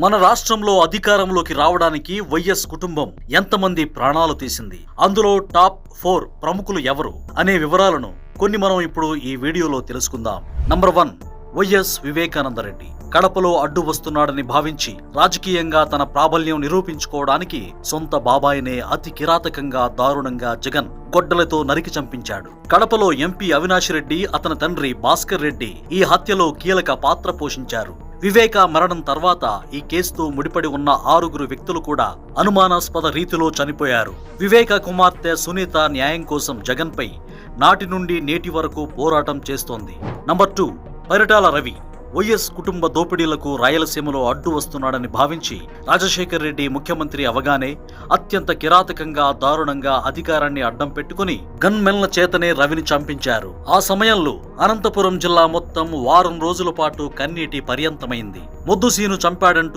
మన రాష్ట్రంలో అధికారంలోకి రావడానికి వైఎస్ కుటుంబం ఎంతమంది ప్రాణాలు తీసింది, అందులో టాప్ 4 ప్రముఖులు ఎవరు అనే వివరాలను కొన్ని మనం ఇప్పుడు ఈ వీడియోలో తెలుసుకుందాం. Number 1, YS Vivekananda Reddy. కడపలో అడ్డు వస్తున్నాడని భావించి రాజకీయంగా తన ప్రాబల్యం నిరూపించుకోవడానికి సొంత బాబాయినే అతి కిరాతకంగా దారుణంగా జగన్ గొడ్డలతో నరికి చంపించాడు. కడపలో ఎంపీ అవినాష్ రెడ్డి, అతని తండ్రి భాస్కర్ రెడ్డి ఈ హత్యలో కీలక పాత్ర పోషించారు. వివేక మరణం తర్వాత ఈ కేసుతో ముడిపడి ఉన్న 6 వ్యక్తులు కూడా అనుమానాస్పద రీతిలో చనిపోయారు. వివేక కుమార్తె సునీత న్యాయం కోసం జగన్ పై నాటి నుండి నేటి వరకు పోరాటం చేస్తోంది. నంబర్ 2, పరిటాల రవి. వైఎస్ కుటుంబ దోపిడీలకు రాయలసీమలో అడ్డు వస్తున్నాడని భావించి రాజశేఖర్ రెడ్డి ముఖ్యమంత్రి అవగానే అత్యంత కిరాతకంగా దారుణంగా అధికారాన్ని అడ్డం పెట్టుకుని గన్మెన్ల చేతనే రవిని చంపించారు. ఆ సమయంలో అనంతపురం జిల్లా మొత్తం వారం రోజుల పాటు కన్నీటి పర్యంతమైంది. ముద్దుసీను చంపాడంటూ